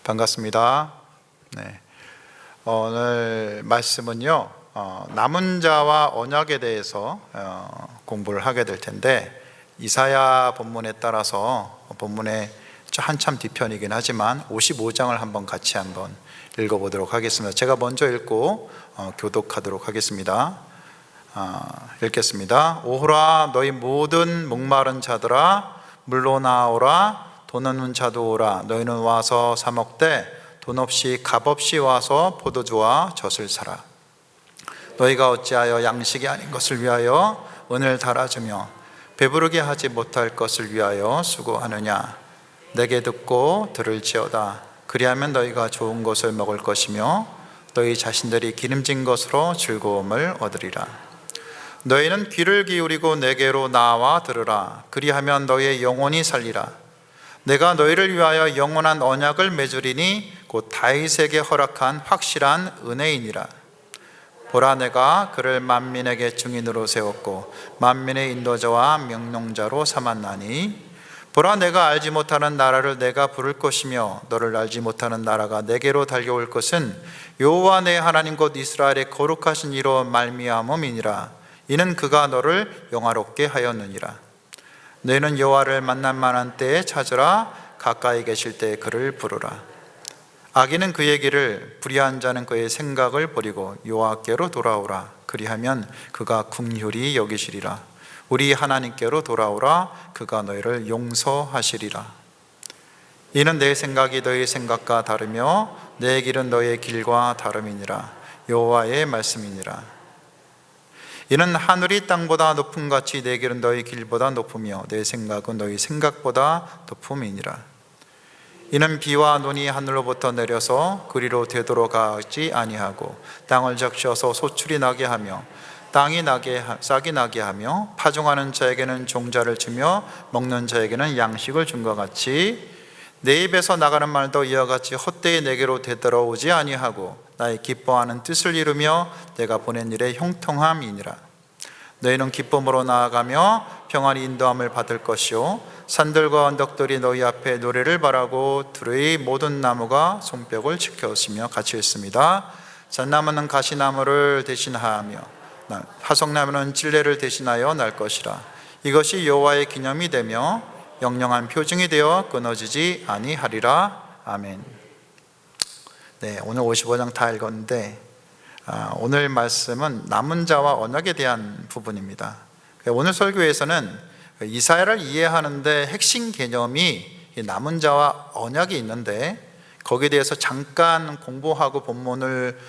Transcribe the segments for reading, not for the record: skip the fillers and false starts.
반갑습니다. 오늘 말씀은요, 남은 자와 언약에 대해서 공부를 하게 될 텐데, 이사야 본문에 따라서 본문의 한참 뒤편이긴 하지만 55장을 한번 같이 읽어보도록 하겠습니다. 제가 먼저 읽고 교독하도록 하겠습니다. 읽겠습니다. 오호라, 너희 모든 목마른 자들아, 물로 나오라. 돈 없는 자도 오라. 너희는 와서 사 먹되 돈 없이 값 없이 와서 포도주와 젖을 사라. 너희가 어찌하여 양식이 아닌 것을 위하여 은을 달아주며 배부르게 하지 못할 것을 위하여 수고하느냐. 내게 듣고 들을지어다. 그리하면 너희가 좋은 것을 먹을 것이며 너희 자신들이 기름진 것으로 즐거움을 얻으리라. 너희는 귀를 기울이고 내게로 나와 들으라. 그리하면 너희의 영혼이 살리라. 내가 너희를 위하여 영원한 언약을 맺으리니 곧 다윗에게 허락한 확실한 은혜이니라. 보라, 내가 그를 만민에게 증인으로 세웠고 만민의 인도자와 명령자로 삼았나니, 보라, 내가 알지 못하는 나라를 내가 부를 것이며 너를 알지 못하는 나라가 내게로 달려올 것은 여호와 내 하나님 곧 이스라엘의 거룩하신 이로 말미암음이니라. 이는 그가 너를 영화롭게 하였느니라. 너희는 여호와를 만날 만한 때에 찾으라. 가까이 계실 때에 그를 부르라. 악인은 그의 길을, 불의한 자는 그의 생각을 버리고 여호와께로 돌아오라. 그리하면 그가 긍휼히 여기시리라. 우리 하나님께로 돌아오라. 그가 너희를 용서하시리라. 이는 내 생각이 너희 생각과 다르며 내 길은 너희의 길과 다름이니라. 여호와의 말씀이니라. 이는 하늘이 땅보다 높음 같이 내 길은 너희 길보다 높으며 내 생각은 너희 생각보다 높음이니라. 이는 비와 눈이 하늘로부터 내려서 그리로 되돌아가지 아니하고 땅을 적셔서 소출이 나게 하며 땅이 싹이 나게 하며 파종하는 자에게는 종자를 주며 먹는 자에게는 양식을 준 것 같이 내 입에서 나가는 말도 이와 같이 헛되이 내게로 되돌아오지 아니하고 나의 기뻐하는 뜻을 이루며 내가 보낸 일의 형통함이니라. 너희는 기쁨으로 나아가며 평안히 인도함을 받을 것이요 산들과 언덕들이 너희 앞에 노래를 바라고 들의 모든 나무가 손뼉을 지켰으며 같이 했습니다. 잣나무는 가시나무를 대신하며 화석나무는 찔레를 대신하여 날 것이라. 이것이 여호와의 기념이 되며 영영한 표징이 되어 끊어지지 아니하리라. 아멘. 오늘 55장 다 읽었는데 오늘 말씀은 남은 자와 언약에 대한 부분입니다. 오늘 설교에서는 이사야를 이해하는데 핵심 개념이 남은 자와 언약이 있는데 거기에 대해서 잠깐 공부하고 본문을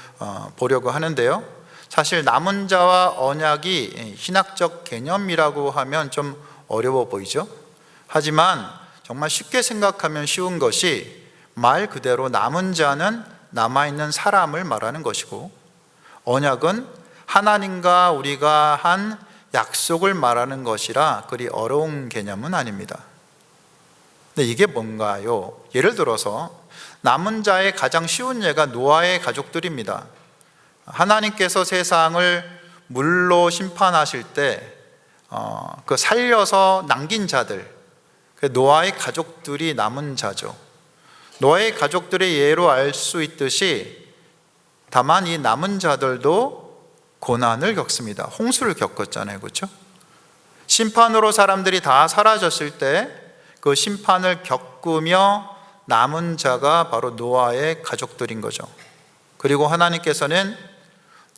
보려고 하는데요. 사실 남은 자와 언약이 신학적 개념이라고 하면 좀 어려워 보이죠. 하지만 정말 쉽게 생각하면 쉬운 것이 말 그대로 남은 자는 남아있는 사람을 말하는 것이고 언약은 하나님과 우리가 한 약속을 말하는 것이라 그리 어려운 개념은 아닙니다. 근데 이게 뭔가요? 예를 들어서 남은 자의 가장 쉬운 예가 노아의 가족들입니다. 하나님께서 세상을 물로 심판하실 때 그 살려서 남긴 자들, 노아의 가족들이 남은 자죠. 노아의 가족들의 예로 알 수 있듯이 다만 이 남은 자들도 고난을 겪습니다. 홍수를 겪었잖아요, 그렇죠? 심판으로 사람들이 다 사라졌을 때 그 심판을 겪으며 남은 자가 바로 노아의 가족들인 거죠. 그리고 하나님께서는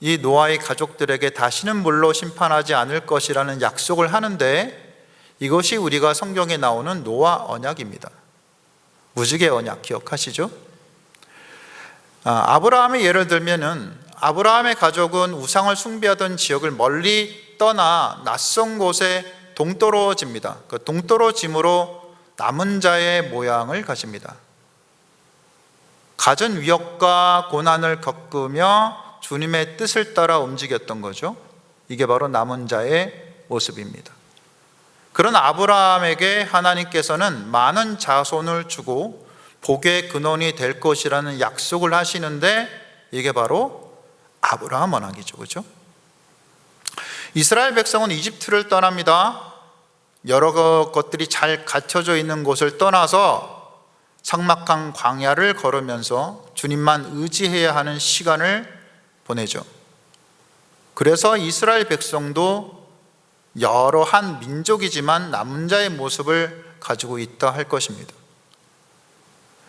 이 노아의 가족들에게 다시는 물로 심판하지 않을 것이라는 약속을 하는데 이것이 우리가 성경에 나오는 노아 언약입니다. 무지개 언약 기억하시죠? 아브라함의 예를 들면은 아브라함의 가족은 우상을 숭배하던 지역을 멀리 떠나 낯선 곳에 동떨어집니다. 그 동떨어짐으로 남은 자의 모양을 가집니다. 갖은 위협과 고난을 겪으며 주님의 뜻을 따라 움직였던 거죠. 이게 바로 남은 자의 모습입니다. 그런 아브라함에게 하나님께서는 많은 자손을 주고 복의 근원이 될 것이라는 약속을 하시는데 이게 바로 아브라함 언약이죠, 그렇죠? 이스라엘 백성은 이집트를 떠납니다. 여러 것들이 잘 갖춰져 있는 곳을 떠나서 삭막한 광야를 걸으면서 주님만 의지해야 하는 시간을 보내죠. 그래서 이스라엘 백성도 여러 한 민족이지만 남은 자의 모습을 가지고 있다 할 것입니다.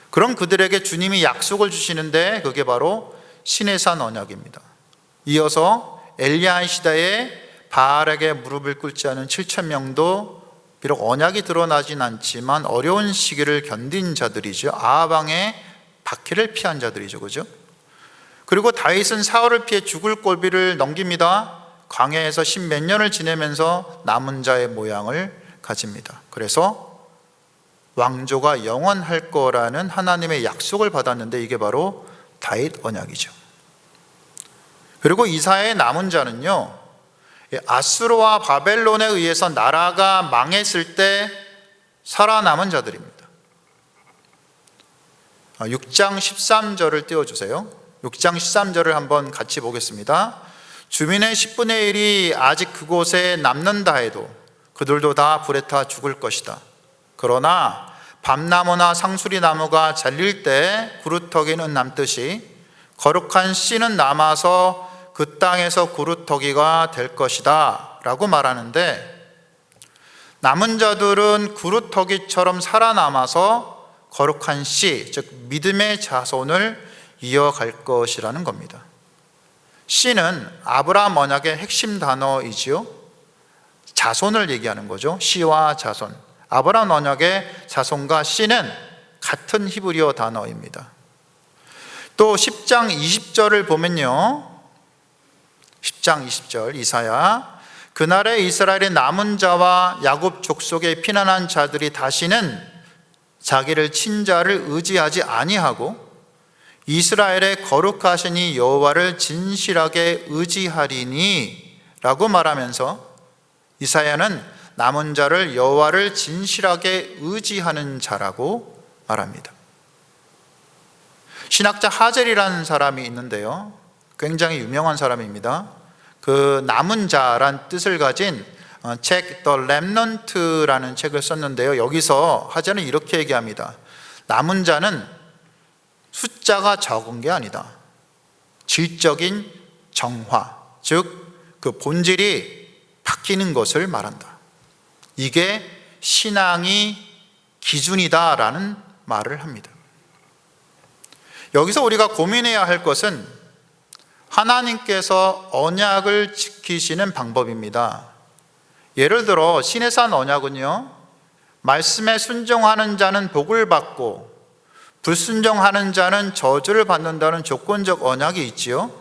그럼 그들에게 주님이 약속을 주시는데 그게 바로 시내산 언약입니다. 이어서 엘리야 시대에 바알에게 무릎을 꿇지 않은 7천 명도 비록 언약이 드러나진 않지만 어려운 시기를 견딘 자들이죠. 아합 왕의 박해를 피한 자들이죠. 그죠? 그리고 다윗은 사울을 피해 죽을 고비를 넘깁니다. 광야에서 10몇 년을 지내면서 남은 자의 모양을 가집니다. 그래서 왕조가 영원할 거라는 하나님의 약속을 받았는데 이게 바로 다윗 언약이죠. 그리고 이사야의 남은 자는요, 아수르와 바벨론에 의해서 나라가 망했을 때 살아남은 자들입니다. 6장 13절을 띄워주세요. 6장 13절을 한번 같이 보겠습니다. 주민의 10분의 1이 아직 그곳에 남는다 해도 그들도 다 불에 타 죽을 것이다. 그러나 밤나무나 상수리나무가 잘릴 때 구루터기는 남듯이 거룩한 씨는 남아서 그 땅에서 구루터기가 될 것이다 라고 말하는데, 남은 자들은 구루터기처럼 살아남아서 거룩한 씨, 즉 믿음의 자손을 이어갈 것이라는 겁니다. 씨는 아브라함 언약의 핵심 단어이지요. 자손을 얘기하는 거죠. 씨와 자손. 아브라함 언약의 자손과 씨는 같은 히브리어 단어입니다. 또 10장 20절을 보면요, 10장 20절 이사야, 그날에 이스라엘의 남은 자와 야곱 족속에 피난한 자들이 다시는 자기를 친자를 의지하지 아니하고 이스라엘의 거룩하신 이 여호와를 진실하게 의지하리니 라고 말하면서 이사야는 남은 자를 여호와를 진실하게 의지하는 자라고 말합니다. 신학자 하젤이라는 사람이 있는데요, 굉장히 유명한 사람입니다. 그 남은 자란 뜻을 가진 책 The Remnant라는 책을 썼는데요, 여기서 하젤은 이렇게 얘기합니다. 남은 자는 숫자가 적은 게 아니다. 질적인 정화, 즉 그 본질이 바뀌는 것을 말한다. 이게 신앙이 기준이다라는 말을 합니다. 여기서 우리가 고민해야 할 것은 하나님께서 언약을 지키시는 방법입니다. 예를 들어 시내산 언약은요, 말씀에 순종하는 자는 복을 받고 불순종하는 자는 저주를 받는다는 조건적 언약이 있지요.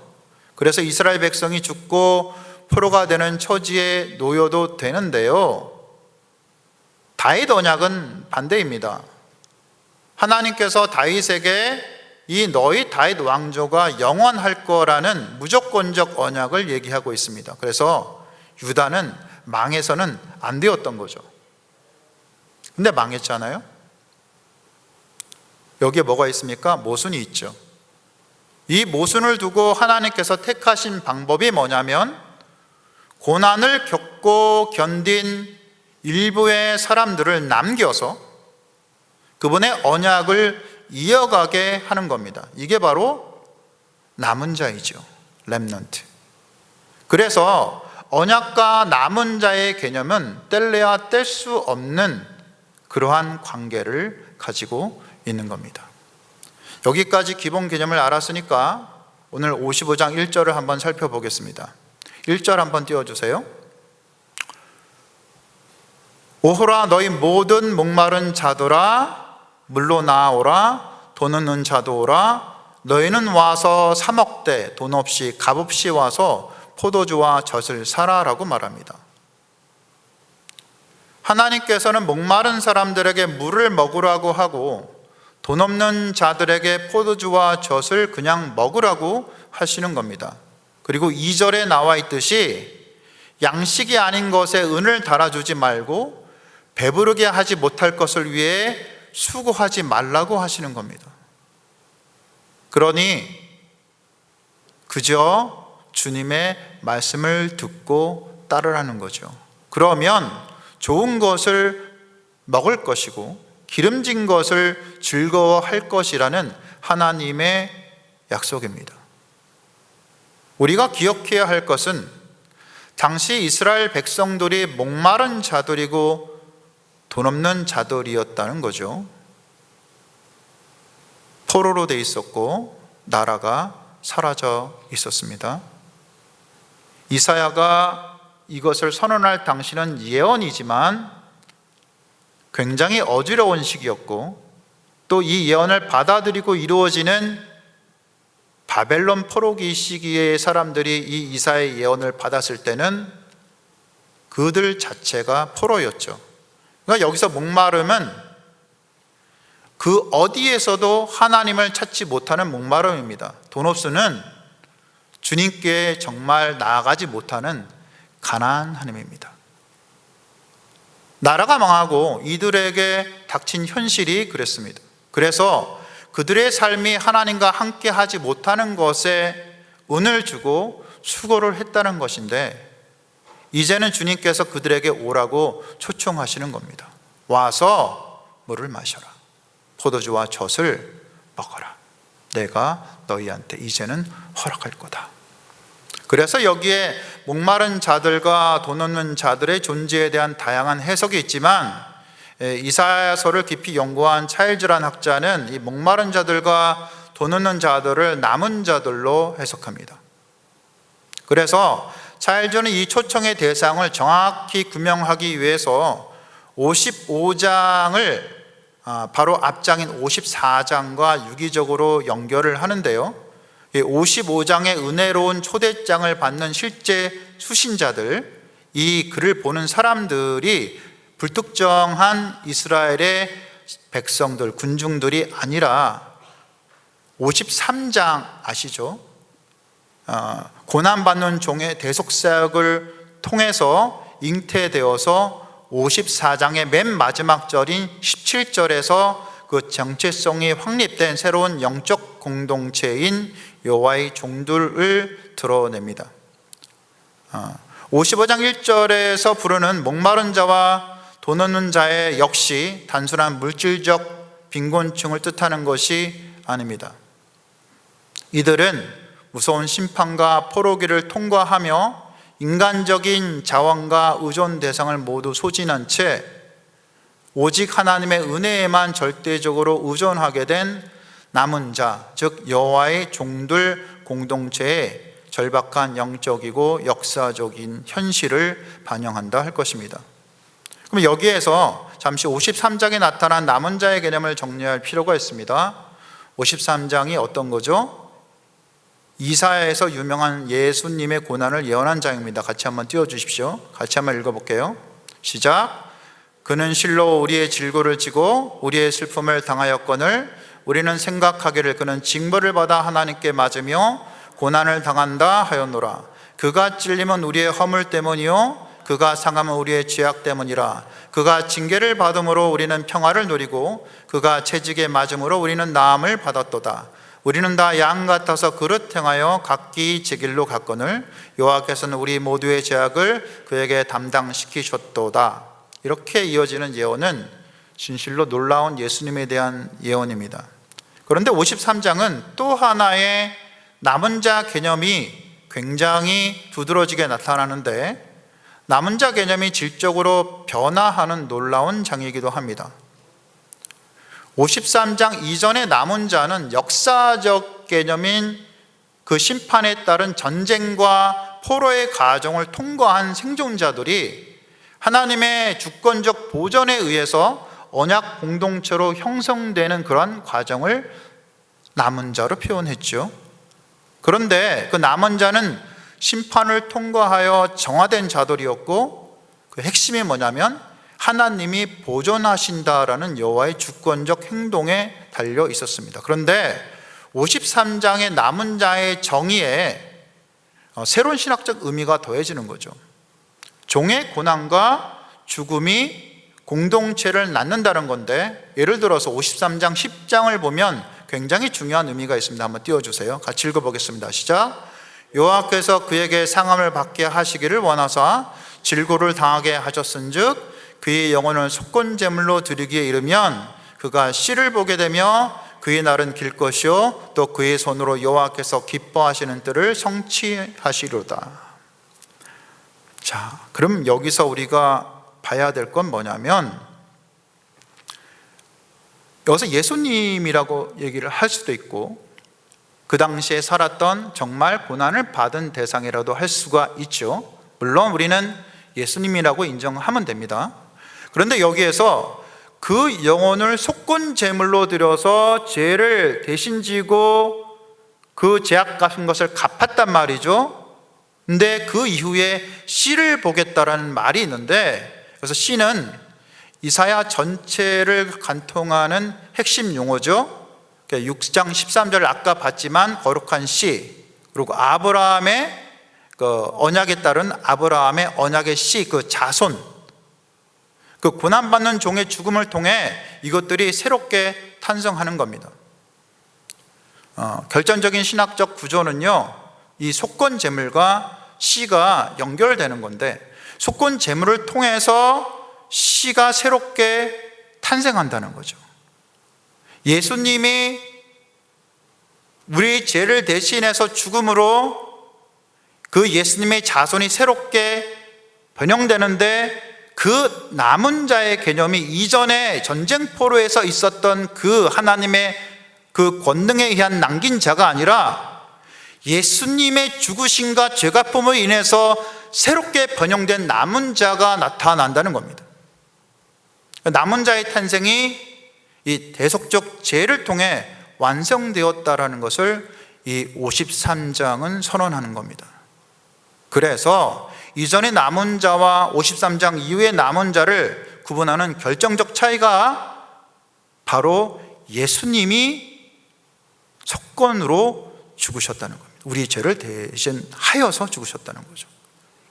그래서 이스라엘 백성이 죽고 포로가 되는 처지에 놓여도 되는데요, 다윗 언약은 반대입니다. 하나님께서 다윗에게 이 너희 다윗 왕조가 영원할 거라는 무조건적 언약을 얘기하고 있습니다. 그래서 유다는 망해서는 안 되었던 거죠. 근데 망했잖아요. 여기에 뭐가 있습니까? 모순이 있죠. 이 모순을 두고 하나님께서 택하신 방법이 뭐냐면, 고난을 겪고 견딘 일부의 사람들을 남겨서 그분의 언약을 이어가게 하는 겁니다. 이게 바로 남은 자이죠. 렘넌트. 그래서 언약과 남은 자의 개념은 뗄래야 뗄 수 없는 그러한 관계를 가지고 있는 겁니다. 여기까지 기본 개념을 알았으니까 오늘 55장 1절을 한번 살펴보겠습니다. 1절 한번 띄워주세요. 오호라 너희 모든 목마른 자들아 물로 나아오라, 돈 없는 자도 오라. 너희는 와서 사 먹되 돈 없이 값 없이 와서 포도주와 젖을 사라라고 말합니다. 하나님께서는 목마른 사람들에게 물을 먹으라고 하고 돈 없는 자들에게 포도주와 젖을 그냥 먹으라고 하시는 겁니다. 그리고 2절에 나와 있듯이 양식이 아닌 것에 은을 달아주지 말고 배부르게 하지 못할 것을 위해 수고하지 말라고 하시는 겁니다. 그러니 그저 주님의 말씀을 듣고 따르라는 거죠. 그러면 좋은 것을 먹을 것이고 기름진 것을 즐거워할 것이라는 하나님의 약속입니다. 우리가 기억해야 할 것은 당시 이스라엘 백성들이 목마른 자들이고 돈 없는 자들이었다는 거죠. 포로로 돼 있었고 나라가 사라져 있었습니다. 이사야가 이것을 선언할 당시는 예언이지만 굉장히 어지러운 시기였고, 또 이 예언을 받아들이고 이루어지는 바벨론 포로기 시기의 사람들이 이 이사야의 예언을 받았을 때는 그들 자체가 포로였죠. 그러니까 여기서 목마름은 그 어디에서도 하나님을 찾지 못하는 목마름입니다. 돈옵스는 주님께 정말 나아가지 못하는 가난함입니다. 나라가 망하고 이들에게 닥친 현실이 그랬습니다. 그래서 그들의 삶이 하나님과 함께 하지 못하는 것에 은을 주고 수고를 했다는 것인데, 이제는 주님께서 그들에게 오라고 초청하시는 겁니다. 와서 물을 마셔라. 포도주와 젖을 먹어라. 내가 너희한테 이제는 허락할 거다. 그래서 여기에 목마른 자들과 돈 없는 자들의 존재에 대한 다양한 해석이 있지만, 이사야서를 깊이 연구한 차일즈란 학자는 이 목마른 자들과 돈 없는 자들을 남은 자들로 해석합니다. 그래서 차일즈는 이 초청의 대상을 정확히 규명하기 위해서 55장을 바로 앞장인 54장과 유기적으로 연결을 하는데요, 55장의 은혜로운 초대장을 받는 실제 수신자들, 이 글을 보는 사람들이 불특정한 이스라엘의 백성들, 군중들이 아니라 53장 아시죠? 고난받는 종의 대속사역을 통해서 잉태되어서 54장의 맨 마지막 절인 17절에서 그 정체성이 확립된 새로운 영적 공동체인 여호와의 종들을 드러냅니다. 55장 1절에서 부르는 목마른 자와 돈 없는 자의 역시 단순한 물질적 빈곤층을 뜻하는 것이 아닙니다. 이들은 무서운 심판과 포로기를 통과하며 인간적인 자원과 의존 대상을 모두 소진한 채 오직 하나님의 은혜에만 절대적으로 의존하게 된 남은 자, 즉 여호와의 종들 공동체의 절박한 영적이고 역사적인 현실을 반영한다 할 것입니다. 그럼 여기에서 잠시 53장에 나타난 남은 자의 개념을 정리할 필요가 있습니다. 53장이 어떤 거죠? 이사야에서 유명한 예수님의 고난을 예언한 장입니다. 같이 한번 띄워주십시오. 같이 한번 읽어볼게요. 시작. 그는 실로 우리의 질고를 지고 우리의 슬픔을 당하였거늘 우리는 생각하기를 그는 징벌을 받아 하나님께 맞으며 고난을 당한다 하였노라. 그가 찔림은 우리의 허물 때문이요 그가 상함은 우리의 죄악 때문이라. 그가 징계를 받음으로 우리는 평화를 누리고 그가 채찍에 맞음으로 우리는 나음을 받았도다. 우리는 다 양 같아서 그릇 행하여 각기 제 길로 갔거늘 여호와께서는 우리 모두의 죄악을 그에게 담당시키셨도다. 이렇게 이어지는 예언은 진실로 놀라운 예수님에 대한 예언입니다. 그런데 53장은 또 하나의 남은 자 개념이 굉장히 두드러지게 나타나는데, 남은 자 개념이 질적으로 변화하는 놀라운 장이기도 합니다. 53장 이전의 남은 자는 역사적 개념인 그 심판에 따른 전쟁과 포로의 가정을 통과한 생존자들이 하나님의 주권적 보전에 의해서 언약 공동체로 형성되는 그러한 과정을 남은 자로 표현했죠. 그런데 그 남은 자는 심판을 통과하여 정화된 자들이었고, 그 핵심이 뭐냐면 하나님이 보존하신다라는 여호와의 주권적 행동에 달려 있었습니다. 그런데 53장의 남은 자의 정의에 새로운 신학적 의미가 더해지는 거죠. 종의 고난과 죽음이 공동체를 낳는다는 건데, 예를 들어서 53장 10장을 보면 굉장히 중요한 의미가 있습니다. 한번 띄워주세요. 같이 읽어보겠습니다. 시작. 여호와께서 그에게 상함을 받게 하시기를 원하사 질고를 당하게 하셨은즉 그의 영혼을 속건제물로 드리기에 이르면 그가 씨를 보게 되며 그의 날은 길 것이요 또 그의 손으로 여호와께서 기뻐하시는 때를 성취하시리로다. 자, 그럼 여기서 우리가 봐야 될 건 뭐냐면, 여기서 예수님이라고 얘기를 할 수도 있고 그 당시에 살았던 정말 고난을 받은 대상이라도 할 수가 있죠. 물론 우리는 예수님이라고 인정하면 됩니다. 그런데 여기에서 그 영혼을 속건 제물로 드려서 죄를 대신 지고 그 죄악 같은 것을 갚았단 말이죠. 근데 그 이후에 씨를 보겠다라는 말이 있는데, 그래서 씨는 이사야 전체를 관통하는 핵심 용어죠. 6장 13절 아까 봤지만 거룩한 씨, 그리고 아브라함의 그 언약에 따른 아브라함의 언약의 씨, 그 자손, 그 고난받는 종의 죽음을 통해 이것들이 새롭게 탄생하는 겁니다. 결정적인 신학적 구조는요, 이 속건 제물과 씨가 연결되는 건데, 속건 제물을 통해서 씨가 새롭게 탄생한다는 거죠. 예수님이 우리 죄를 대신해서 죽음으로 그 예수님의 자손이 새롭게 변형되는데, 그 남은 자의 개념이 이전에 전쟁 포로에서 있었던 그 하나님의 그 권능에 의한 남긴 자가 아니라 예수님의 죽으심과 죄갚음으로 인해서 새롭게 변형된 남은 자가 나타난다는 겁니다. 남은 자의 탄생이 이 대속적 죄를 통해 완성되었다라는 것을 이 53장은 선언하는 겁니다. 그래서 이전의 남은 자와 53장 이후의 남은 자를 구분하는 결정적 차이가 바로 예수님이 속건으로 죽으셨다는 겁니다. 우리 죄를 대신하여서 죽으셨다는 거죠.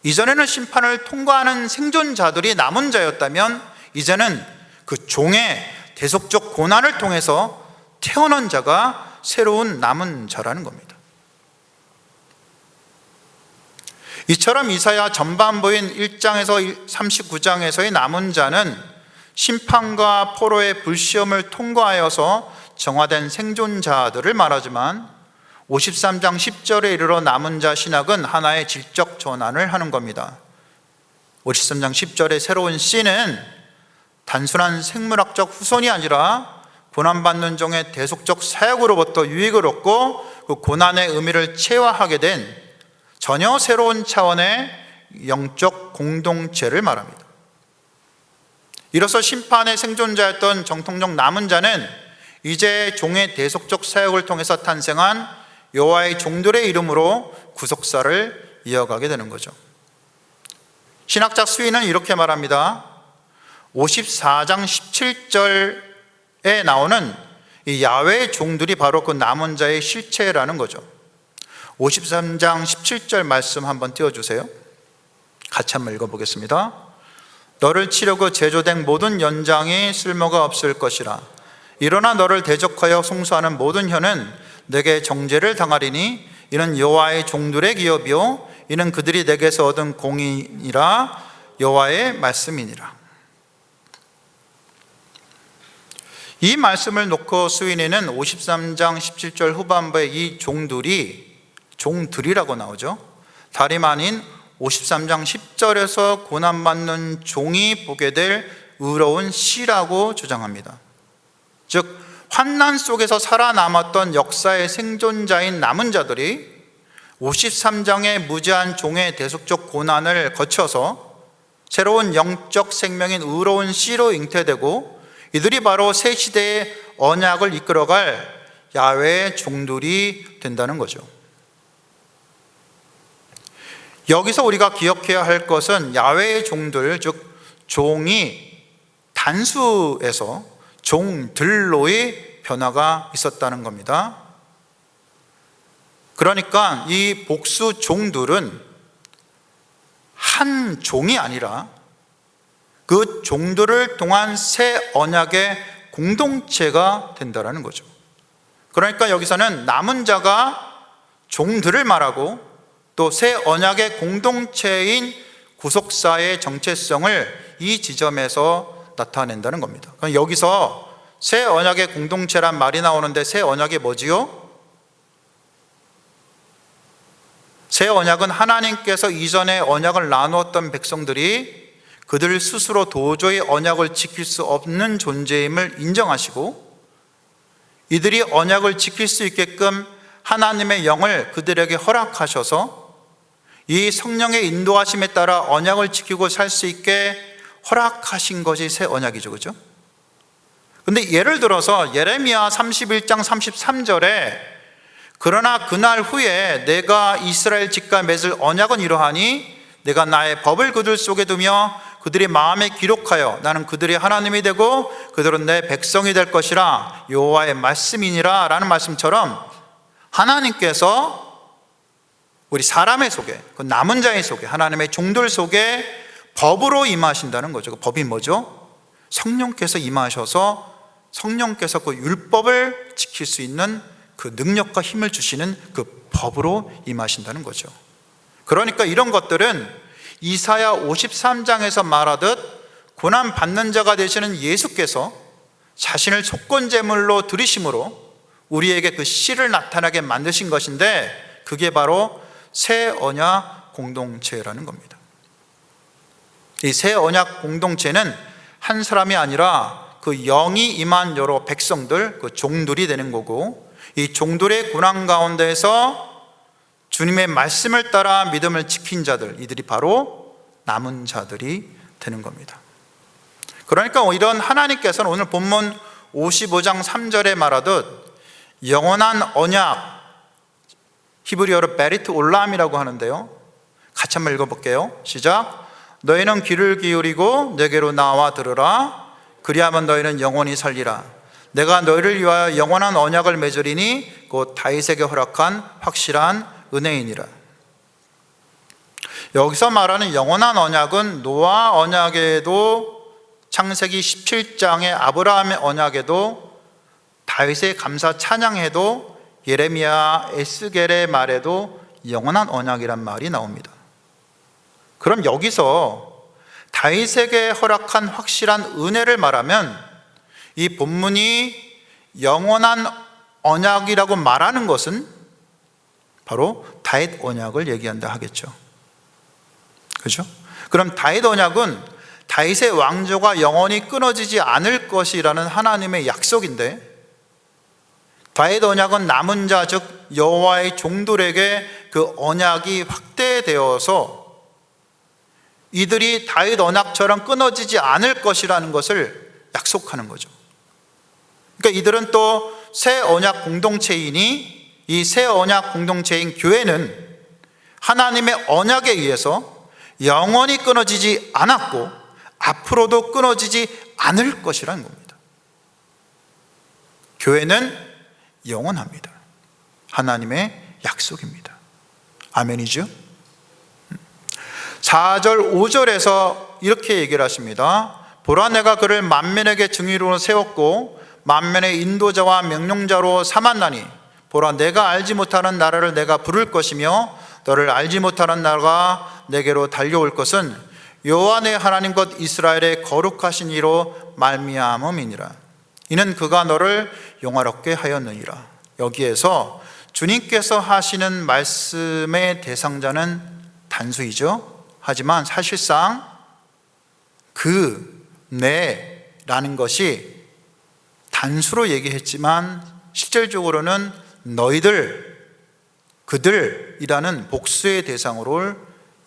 이전에는 심판을 통과하는 생존자들이 남은 자였다면, 이제는 그 종의 대속적 고난을 통해서 태어난 자가 새로운 남은 자라는 겁니다. 이처럼 이사야 전반부인 1장에서 39장에서의 남은 자는 심판과 포로의 불시험을 통과하여서 정화된 생존자들을 말하지만, 53장 10절에 이르러 남은 자 신학은 하나의 질적 전환을 하는 겁니다. 53장 10절의 새로운 씨는 단순한 생물학적 후손이 아니라 고난받는 종의 대속적 사역으로부터 유익을 얻고 그 고난의 의미를 체화하게 된 전혀 새로운 차원의 영적 공동체를 말합니다. 이로써 심판의 생존자였던 정통적 남은 자는 이제 종의 대속적 사역을 통해서 탄생한 여호와의 종들의 이름으로 구속사를 이어가게 되는 거죠. 신학자 스위는 이렇게 말합니다. 54장 17절에 나오는 이 야훼의 종들이 바로 그 남은 자의 실체라는 거죠. 53장 17절 말씀 한번 띄워주세요. 같이 한번 읽어보겠습니다. 너를 치려고 제조된 모든 연장이 쓸모가 없을 것이라. 일어나 너를 대적하여 송수하는 모든 혀는 내게 정죄를 당하리니 이는 여호와의 종들의 기업이요 이는 그들이 내게서 얻은 공이니라. 여호와의 말씀이니라. 이 말씀을 놓고 스위니는 53장 17절 후반부에 이 종들이라고 나오죠. 다름 아닌 53장 10절에서 고난받는 종이 보게 될 의로운 씨라고 주장합니다. 즉 환난 속에서 살아남았던 역사의 생존자인 남은 자들이 53장의 무제한 종의 대속적 고난을 거쳐서 새로운 영적 생명인 의로운 씨로 잉태되고, 이들이 바로 새 시대의 언약을 이끌어갈 야훼의 종들이 된다는 거죠. 여기서 우리가 기억해야 할 것은 야훼의 종들, 즉 종이 단수에서 종들로의 변화가 있었다는 겁니다. 그러니까 이 복수 종들은 한 종이 아니라 그 종들을 통한 새 언약의 공동체가 된다는 거죠. 그러니까 여기서는 남은 자가 종들을 말하고 또 새 언약의 공동체인 구속사의 정체성을 이 지점에서 나타낸다는 겁니다. 여기서 새 언약의 공동체란 말이 나오는데 새 언약이 뭐지요? 새 언약은 하나님께서 이전에 언약을 나누었던 백성들이 그들 스스로 도저히 언약을 지킬 수 없는 존재임을 인정하시고 이들이 언약을 지킬 수 있게끔 하나님의 영을 그들에게 허락하셔서 이 성령의 인도하심에 따라 언약을 지키고 살 수 있게 허락하신 것이 새 언약이죠. 그죠? 근데 예를 들어서 예레미야 31장 33절에 그러나 그날 후에 내가 이스라엘 집과 맺을 언약은 이러하니 내가 나의 법을 그들 속에 두며 그들의 마음에 기록하여 나는 그들의 하나님이 되고 그들은 내 백성이 될 것이라 여호와의 말씀이니라 라는 말씀처럼 하나님께서 우리 사람의 속에 그 남은 자의 속에 하나님의 종들 속에 법으로 임하신다는 거죠. 그 법이 뭐죠? 성령께서 임하셔서 성령께서 그 율법을 지킬 수 있는 그 능력과 힘을 주시는 그 법으로 임하신다는 거죠. 그러니까 이런 것들은 이사야 53장에서 말하듯 고난받는 자가 되시는 예수께서 자신을 속건제물로 들이심으로 우리에게 그 씨를 나타나게 만드신 것인데 그게 바로 새 언약 공동체라는 겁니다. 이 새 언약 공동체는 한 사람이 아니라 그 영이 임한 여러 백성들, 그 종들이 되는 거고 이 종들의 고난 가운데에서 주님의 말씀을 따라 믿음을 지킨 자들, 이들이 바로 남은 자들이 되는 겁니다. 그러니까 이런 하나님께서는 오늘 본문 55장 3절에 말하듯 영원한 언약, 히브리어로 베리트 올람이라고 하는데요, 같이 한번 읽어볼게요. 시작. 너희는 귀를 기울이고 내게로 나와 들으라. 그리하면 너희는 영원히 살리라. 내가 너희를 위하여 영원한 언약을 맺으리니 곧 다윗에게 허락한 확실한 은혜이니라. 여기서 말하는 영원한 언약은 노아 언약에도 창세기 17장의 아브라함의 언약에도 다윗의 감사 찬양에도 예레미야 에스겔의 말에도 영원한 언약이란 말이 나옵니다. 그럼 여기서 다윗에게 허락한 확실한 은혜를 말하면 이 본문이 영원한 언약이라고 말하는 것은 바로 다윗 언약을 얘기한다 하겠죠. 그렇죠? 그럼 다윗 언약은 다윗의 왕조가 영원히 끊어지지 않을 것이라는 하나님의 약속인데 다윗 언약은 남은 자 즉 여호와의 종들에게 그 언약이 확대되어서 이들이 다윗 언약처럼 끊어지지 않을 것이라는 것을 약속하는 거죠. 그러니까 이들은 또 새 언약 공동체이니 이 새 언약 공동체인 교회는 하나님의 언약에 의해서 영원히 끊어지지 않았고 앞으로도 끊어지지 않을 것이라는 겁니다. 교회는 영원합니다. 하나님의 약속입니다. 아멘이죠? 4절 5절에서 이렇게 얘기를 하십니다. 보라 내가 그를 만민에게 증인으로 세웠고 만민의 인도자와 명령자로 삼았나니 보라 내가 알지 못하는 나라를 내가 부를 것이며 너를 알지 못하는 나라가 내게로 달려올 것은 여호와 내 하나님 곧 이스라엘의 거룩하신 이로 말미암음이니라. 이는 그가 너를 영화롭게 하였느니라. 여기에서 주님께서 하시는 말씀의 대상자는 단수이죠. 하지만 사실상 그 내라는 것이 단수로 얘기했지만 실질적으로는 너희들, 그들이라는 복수의 대상으로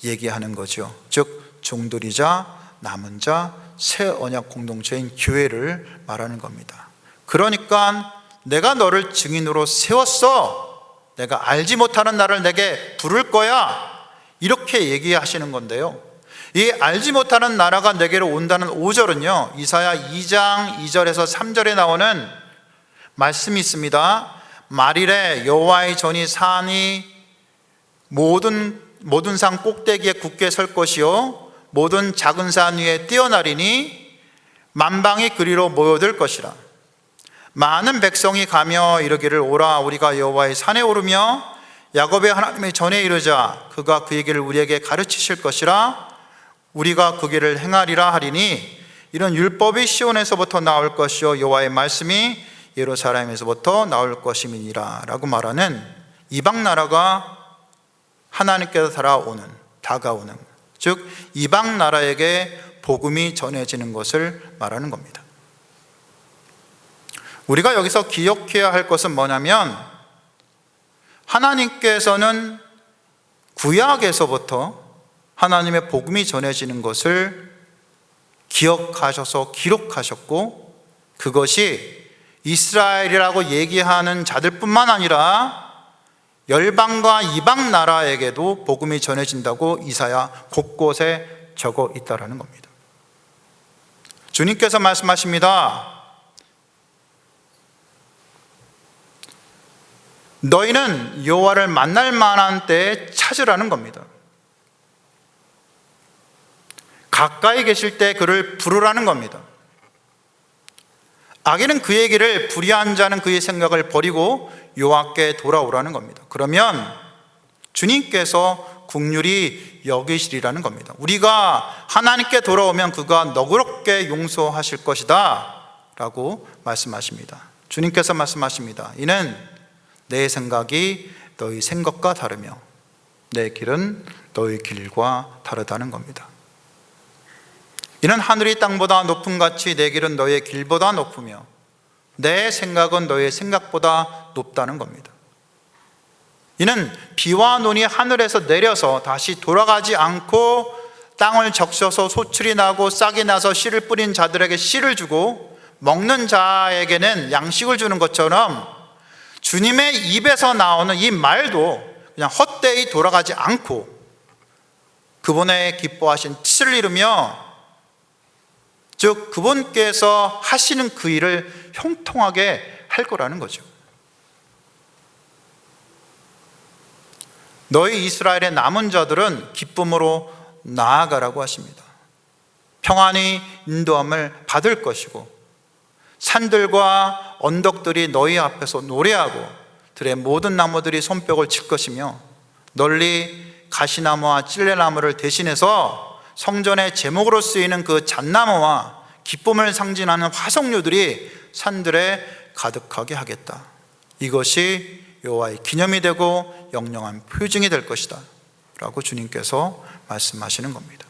얘기하는 거죠. 즉 종들이자 남은 자, 새 언약 공동체인 교회를 말하는 겁니다. 그러니까 내가 너를 증인으로 세웠어. 내가 알지 못하는 나를 내게 부를 거야. 이렇게 얘기하시는 건데요, 이 알지 못하는 나라가 내게로 온다는 5절은요 이사야 2장 2절에서 3절에 나오는 말씀이 있습니다. 말일에 여호와의 전이 산이 모든 산 꼭대기에 굳게 설 것이요 모든 작은 산 위에 뛰어나리니 만방이 그리로 모여들 것이라. 많은 백성이 가며 이르기를 오라 우리가 여호와의 산에 오르며 야곱의 하나님의 전에 이르자 그가 그 얘기를 우리에게 가르치실 것이라. 우리가 그 길을 행하리라 하리니 이런 율법이 시온에서부터 나올 것이요 여호와의 말씀이 예루살렘에서부터 나올 것임이니라 라고 말하는 이방 나라가 하나님께서 다가오는, 즉 이방 나라에게 복음이 전해지는 것을 말하는 겁니다. 우리가 여기서 기억해야 할 것은 뭐냐면, 하나님께서는 구약에서부터 하나님의 복음이 전해지는 것을 기억하셔서 기록하셨고, 그것이 이스라엘이라고 얘기하는 자들뿐만 아니라 열방과 이방 나라에게도 복음이 전해진다고 이사야 곳곳에 적어 있다라는 겁니다. 주님께서 말씀하십니다. 너희는 여호와를 만날 만한 때에 찾으라는 겁니다. 가까이 계실 때 그를 부르라는 겁니다. 악인은 그의 길을, 불의한 자는 그의 생각을 버리고 여호와께 돌아오라는 겁니다. 그러면 주님께서 긍휼히 여기시리라는 겁니다. 우리가 하나님께 돌아오면 그가 너그럽게 용서하실 것이다 라고 말씀하십니다. 주님께서 말씀하십니다. 이는 내 생각이 너희 생각과 다르며 내 길은 너희 길과 다르다는 겁니다. 이는 하늘이 땅보다 높음 같이 내 길은 너희의 길보다 높으며 내 생각은 너희의 생각보다 높다는 겁니다. 이는 비와 눈이 하늘에서 내려서 다시 돌아가지 않고 땅을 적셔서 소출이 나고 싹이 나서 씨를 뿌린 자들에게 씨를 주고 먹는 자에게는 양식을 주는 것처럼, 주님의 입에서 나오는 이 말도 그냥 헛되이 돌아가지 않고 그분의 기뻐하신 뜻을 이루며, 즉 그분께서 하시는 그 일을 형통하게 할 거라는 거죠. 너희 이스라엘의 남은 자들은 기쁨으로 나아가라고 하십니다. 평안히 인도함을 받을 것이고 산들과 언덕들이 너희 앞에서 노래하고 들의 모든 나무들이 손뼉을 칠 것이며 널리 가시나무와 찔레나무를 대신해서 성전의 제목으로 쓰이는 그 잣나무와 기쁨을 상징하는 화석류들이 산들에 가득하게 하겠다. 이것이 여호와의 기념이 되고 영영한 표징이 될 것이다 라고 주님께서 말씀하시는 겁니다.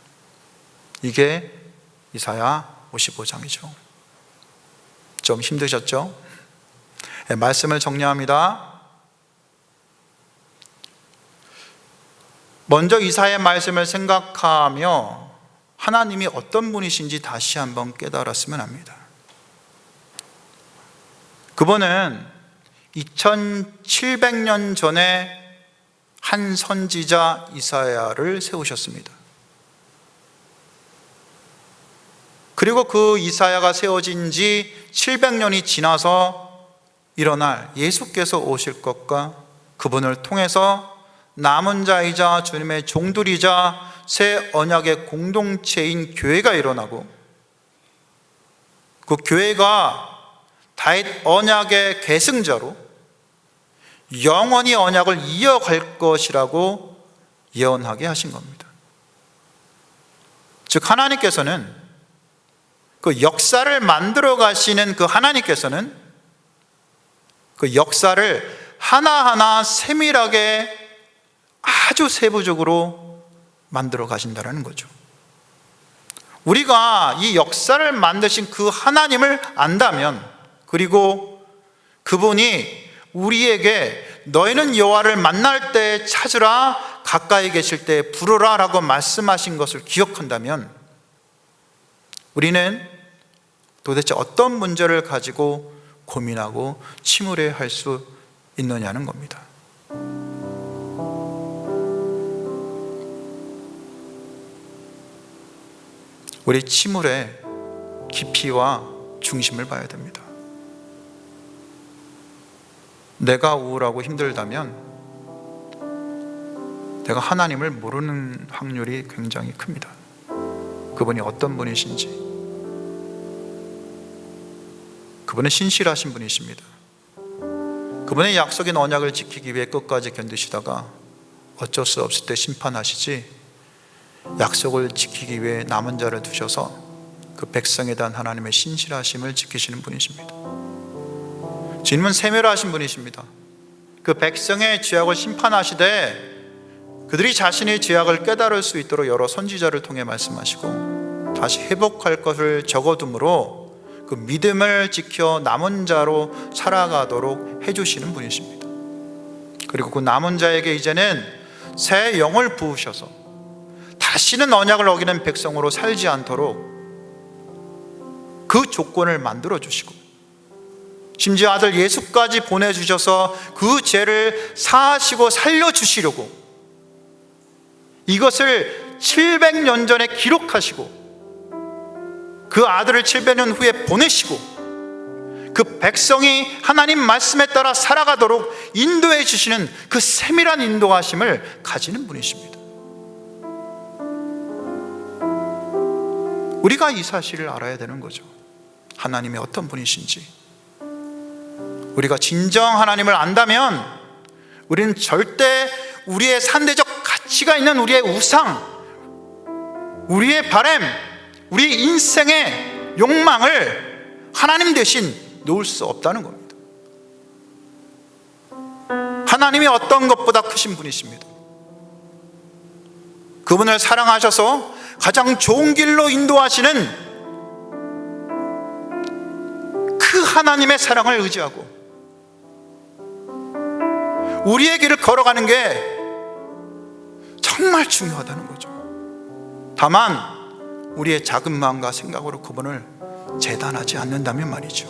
이게 이사야 55장이죠. 좀 힘드셨죠? 말씀을 정리합니다. 먼저 이사야의 말씀을 생각하며 하나님이 어떤 분이신지 다시 한번 깨달았으면 합니다. 그분은 2700년 전에 한 선지자 이사야를 세우셨습니다. 그리고 그 이사야가 세워진 지 700년이 지나서 일어날 예수께서 오실 것과 그분을 통해서 남은 자이자 주님의 종들이자 새 언약의 공동체인 교회가 일어나고, 그 교회가 다윗 언약의 계승자로 영원히 언약을 이어갈 것이라고 예언하게 하신 겁니다. 즉 하나님께서는, 그 역사를 만들어 가시는 그 하나님께서는 그 역사를 하나하나 세밀하게 아주 세부적으로 만들어 가신다는 거죠. 우리가 이 역사를 만드신 그 하나님을 안다면, 그리고 그분이 우리에게 너희는 여호와를 만날 때 찾으라, 가까이 계실 때 부르라 라고 말씀하신 것을 기억한다면, 우리는 도대체 어떤 문제를 가지고 고민하고 침울해할 수 있느냐는 겁니다. 우리 침울의 깊이와 중심을 봐야 됩니다. 내가 우울하고 힘들다면 내가 하나님을 모르는 확률이 굉장히 큽니다. 그분이 어떤 분이신지. 그분은 신실하신 분이십니다. 그분의 약속인 언약을 지키기 위해 끝까지 견디시다가 어쩔 수 없을 때 심판하시지, 약속을 지키기 위해 남은 자를 두셔서 그 백성에 대한 하나님의 신실하심을 지키시는 분이십니다. 주님은 세밀하신 분이십니다. 그 백성의 죄악을 심판하시되 그들이 자신의 죄악을 깨달을 수 있도록 여러 선지자를 통해 말씀하시고 다시 회복할 것을 적어둠으로 그 믿음을 지켜 남은 자로 살아가도록 해주시는 분이십니다. 그리고 그 남은 자에게 이제는 새 영을 부으셔서 다시는 언약을 어기는 백성으로 살지 않도록 그 조건을 만들어 주시고 심지어 아들 예수까지 보내주셔서 그 죄를 사하시고 살려주시려고 이것을 700년 전에 기록하시고 그 아들을 700년 후에 보내시고 그 백성이 하나님 말씀에 따라 살아가도록 인도해 주시는 그 세밀한 인도하심을 가지는 분이십니다. 우리가 이 사실을 알아야 되는 거죠. 하나님이 어떤 분이신지. 우리가 진정 하나님을 안다면 우리는 절대 우리의 산대적 가치가 있는 우리의 우상, 우리의 바람, 우리 인생의 욕망을 하나님 대신 놓을 수 없다는 겁니다. 하나님이 어떤 것보다 크신 분이십니다. 그분을 사랑하셔서 가장 좋은 길로 인도하시는 그 하나님의 사랑을 의지하고 우리의 길을 걸어가는 게 정말 중요하다는 거죠. 다만 우리의 작은 마음과 생각으로 그분을 재단하지 않는다면 말이죠.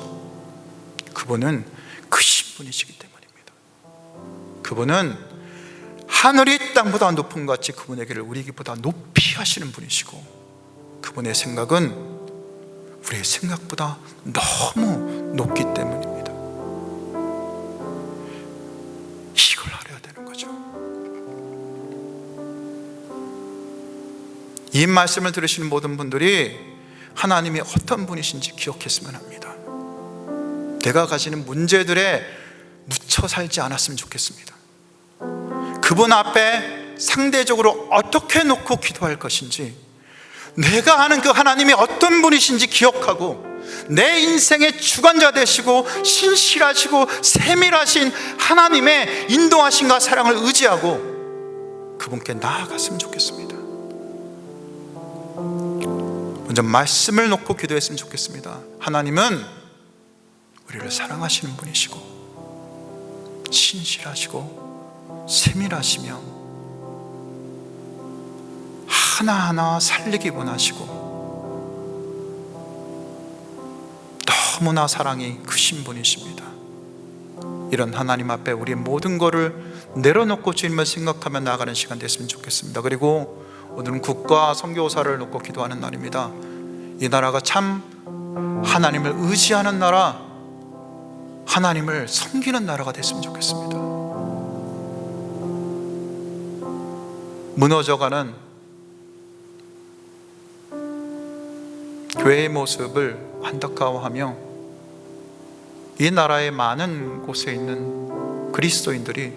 그분은 크신 분이시기 때문입니다. 그분은 하늘이 땅보다 높은 같이 그분의 길을 우리 길보다 높이 하시는 분이시고 그분의 생각은 우리의 생각보다 너무 높기 때문입니다. 이걸 알아야 되는 거죠. 이 말씀을 들으시는 모든 분들이 하나님이 어떤 분이신지 기억했으면 합니다. 내가 가지는 문제들에 묻혀 살지 않았으면 좋겠습니다. 그분 앞에 상대적으로 어떻게 놓고 기도할 것인지, 내가 아는 그 하나님이 어떤 분이신지 기억하고 내 인생의 주관자 되시고 신실하시고 세밀하신 하나님의 인도하심과 사랑을 의지하고 그분께 나아갔으면 좋겠습니다. 먼저 말씀을 놓고 기도했으면 좋겠습니다. 하나님은 우리를 사랑하시는 분이시고 신실하시고 세밀하시며 하나하나 살리기 원하시고 너무나 사랑이 크신 분이십니다. 이런 하나님 앞에 우리의 모든 것을 내려놓고 주님을 생각하며 나아가는 시간 됐으면 좋겠습니다. 그리고 오늘은 국가 선교사를 놓고 기도하는 날입니다. 이 나라가 참 하나님을 의지하는 나라, 하나님을 섬기는 나라가 됐으면 좋겠습니다. 무너져가는 교회의 모습을 안타까워하며 이 나라의 많은 곳에 있는 그리스도인들이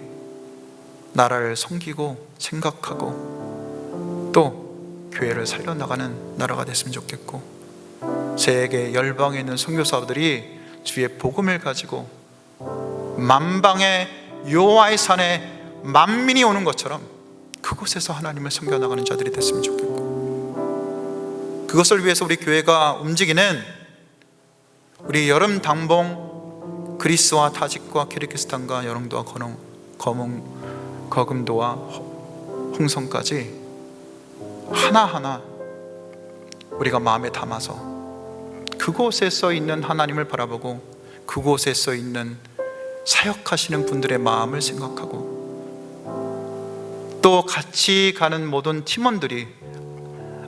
나라를 섬기고 생각하고 또 교회를 살려나가는 나라가 됐으면 좋겠고, 세계 열방에 있는 선교사들이 주의 복음을 가지고 만방의 여호와의 산에 만민이 오는 것처럼 그곳에서 하나님을 섬겨나가는 자들이 됐으면 좋겠고, 그것을 위해서 우리 교회가 움직이는 우리 여름 당봉 그리스와 타직과 키르기스탄과 여릉도와 거금도와 홍성까지 하나하나 우리가 마음에 담아서 그곳에 써 있는 하나님을 바라보고 그곳에 써 있는 사역하시는 분들의 마음을 생각하고 또 같이 가는 모든 팀원들이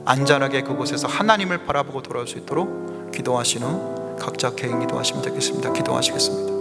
안전하게 그곳에서 하나님을 바라보고 돌아올 수 있도록 기도하신 후 각자 개인 기도하시면 되겠습니다. 기도하시겠습니다.